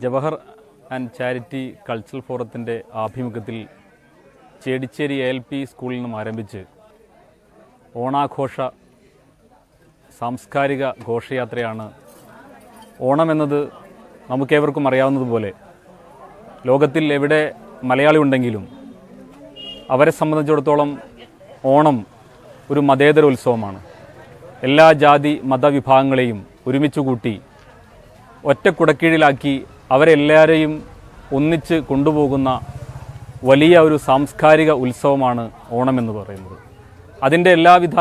Jawahar and charity cultural ഫോറത്തിൻ്റെ ആഭിമുഖ്യത്തിൽ Chedicheri ALP സ്കൂളിൽ നിന്നും ആരംഭിച്ച് ഓണാഘോഷ സാംസ്കാരിക ഘോഷയാത്രയാണ്. ഓണമെന്നത് നമുക്കേവർക്കും അറിയാവുന്നതുപോലെ ലോകത്തിൽ എവിടെ മലയാളി ഉണ്ടെങ്കിലും അവരെ സംബന്ധിച്ചിടത്തോളം ഓണം ഒരു മതേതര ഉത്സവമാണ്. എല്ലാ ജാതി മതവിഭാഗങ്ങളെയും ഒരുമിച്ച് കൂട്ടി ഒറ്റ കുടക്കീഴിലാക്കി അവരെല്ലാവരെയും ഒന്നിച്ച് കൊണ്ടുപോകുന്ന വലിയ ഒരു സാംസ്കാരിക ഉത്സവമാണ് ഓണമെന്ന് പറയുന്നത്. അതിൻ്റെ എല്ലാവിധ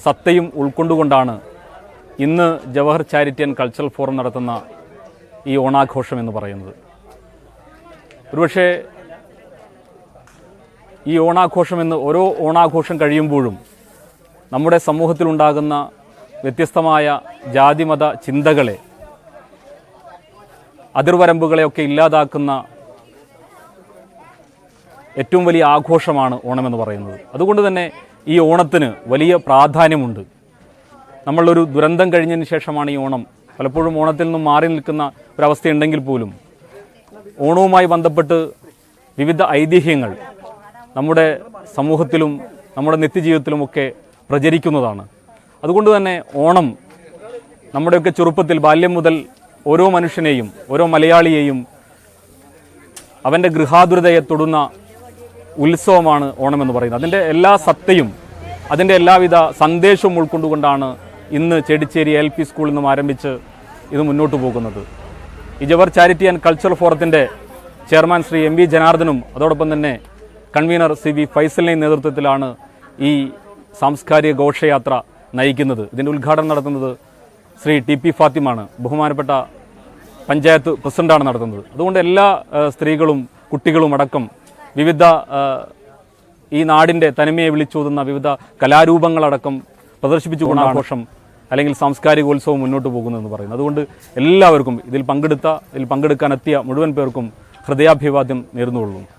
സത്തയും ഉൾക്കൊണ്ടുകൊണ്ടാണ് ഇന്ന് Jawahar charity and cultural forum നടത്തുന്ന ഈ ഓണാഘോഷം എന്ന് പറയുന്നത്. ഒരുപക്ഷെ ഈ ഓണാഘോഷം എന്ന് ഓരോ ഓണാഘോഷം കഴിയുമ്പോഴും നമ്മുടെ സമൂഹത്തിലുണ്ടാകുന്ന വ്യത്യസ്തമായ ജാതിമത ചിന്തകളെ, അതിർവരമ്പുകളെയൊക്കെ ഇല്ലാതാക്കുന്ന ഏറ്റവും വലിയ ആഘോഷമാണ് ഓണമെന്ന് പറയുന്നത്. അതുകൊണ്ട് തന്നെ ഈ ഓണത്തിന് വലിയ പ്രാധാന്യമുണ്ട്. നമ്മളൊരു ദുരന്തം കഴിഞ്ഞതിന് ശേഷമാണ് ഈ ഓണം. പലപ്പോഴും ഓണത്തിൽ നിന്നും മാറി നിൽക്കുന്ന ഒരവസ്ഥയുണ്ടെങ്കിൽ പോലും ഓണവുമായി ബന്ധപ്പെട്ട് വിവിധ ഐതിഹ്യങ്ങൾ നമ്മുടെ സമൂഹത്തിലും നമ്മുടെ നിത്യജീവിതത്തിലുമൊക്കെ പ്രചരിക്കുന്നതാണ്. അതുകൊണ്ട് തന്നെ ഓണം നമ്മുടെയൊക്കെ ചെറുപ്പത്തിൽ ബാല്യം മുതൽ ഓരോ മനുഷ്യനെയും ഓരോ മലയാളിയെയും അവൻ്റെ ഗൃഹാതുരതയെ തൊടുന്ന ഉത്സവമാണ് ഓണമെന്ന് പറയുന്നത്. അതിൻ്റെ എല്ലാ സത്തയും അതിൻ്റെ എല്ലാവിധ സന്ദേശവും ഉൾക്കൊണ്ടുകൊണ്ടാണ് ഇന്ന് ചേടിച്ചേരി ALP സ്കൂളിൽ നിന്നും ആരംഭിച്ച് ഇത് മുന്നോട്ട് പോകുന്നത്. ഈ ജവഹർ ചാരിറ്റി ആൻഡ് കൾച്ചറൽ ഫോറത്തിൻ്റെ ചെയർമാൻ ശ്രീ MV ജനാർദ്ദനും അതോടൊപ്പം തന്നെ കൺവീനർ CV ഫൈസലിൻ്റെയും നേതൃത്വത്തിലാണ് ഈ സാംസ്കാരിക ഘോഷയാത്ര നയിക്കുന്നത്. ഇതിൻ്റെ ഉദ്ഘാടനം നടത്തുന്നത് ശ്രീ TP ഫാത്തിമാണ്, ബഹുമാനപ്പെട്ട പഞ്ചായത്ത് പ്രസിഡന്റാണ് നടത്തുന്നത്. അതുകൊണ്ട് എല്ലാ സ്ത്രീകളും കുട്ടികളും അടക്കം വിവിധ ഈ നാടിൻ്റെ തനിമയെ വിളിച്ചോതുന്ന വിവിധ കലാരൂപങ്ങളടക്കം പ്രദർശിപ്പിച്ചു ഓണാഘോഷം അല്ലെങ്കിൽ സാംസ്കാരികോത്സവം മുന്നോട്ട് പോകുന്നതെന്ന് പറയുന്നത്. അതുകൊണ്ട് എല്ലാവർക്കും ഇതിൽ പങ്കെടുക്കാനെത്തിയ മുഴുവൻ പേർക്കും ഹൃദയാഭിവാദ്യം നേർന്നുകൊള്ളുന്നു.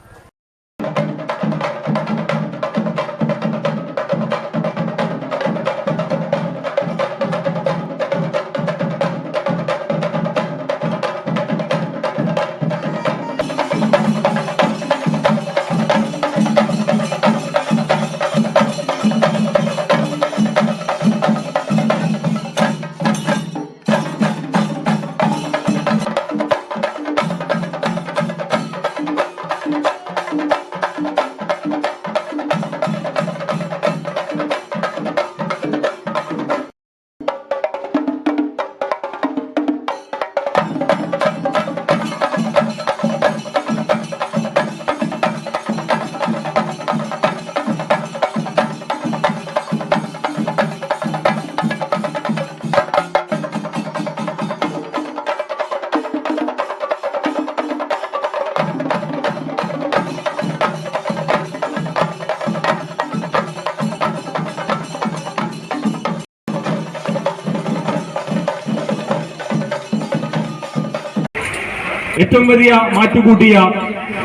ഏറ്റവും വലിയ മാറ്റുകൂട്ടിയ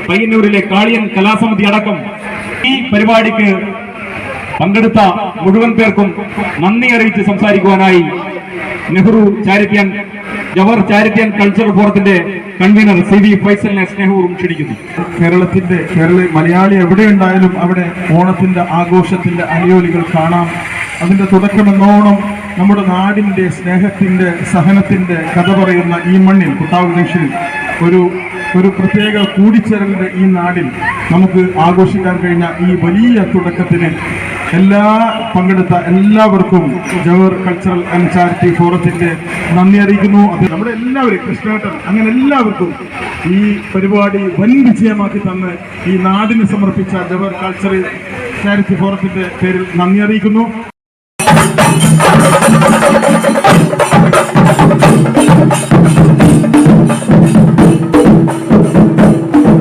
പയ്യന്നൂരിലെ കാളിയൻ കലാസമിതി അടക്കം ഈ പരിപാടിക്ക് പങ്കെടുത്ത മുഴുവൻ പേർക്കും നന്ദി അറിയിച്ച് സംസാരിക്കുവാനായി ജവഹർ ചാരിറ്റി ആൻഡ് കൾച്ചറൽ ഫോറത്തിന്റെ കൺവീനർ CV ഫൈസലിനെ സ്നേഹപൂർവ്വം ക്ഷണിക്കുന്നു. മലയാളി എവിടെയുണ്ടായാലും അവിടെ ഓണത്തിന്റെ ആഘോഷത്തിന്റെ അലയൊലികൾ കാണാം. അതിന്റെ തുടക്കമെന്നോണം നമ്മുടെ നാടിന്റെ സ്നേഹത്തിന്റെ സഹനത്തിന്റെ കഥ പറയുന്ന ഈ മണ്ണിൽ കുട്ടാവ് ജംഗ്ഷനിൽ ഒരു പ്രത്യേക കൂടിച്ചേരലിന്റെ ഈ നാടിൽ നമുക്ക് ആഘോഷിക്കാൻ കഴിഞ്ഞ ഈ വലിയ തുടക്കത്തിന് പങ്കെടുത്ത എല്ലാവർക്കും ജവഹർ കൾച്ചറൽ ആൻഡ് ചാരിറ്റി ഫോറത്തിന്റെ നന്ദി അറിയിക്കുന്നു. അത് നമ്മുടെ എല്ലാവരും കൃഷ്ണേട്ടൻ അങ്ങനെ എല്ലാവർക്കും ഈ പരിപാടി വൻ വിജയമാക്കി തന്ന് ഈ നാടിന് സമർപ്പിച്ച ജവഹർ കൾച്ചറൽ ചാരിറ്റി ഫോറത്തിന്റെ പേരിൽ നന്ദി അറിയിക്കുന്നു.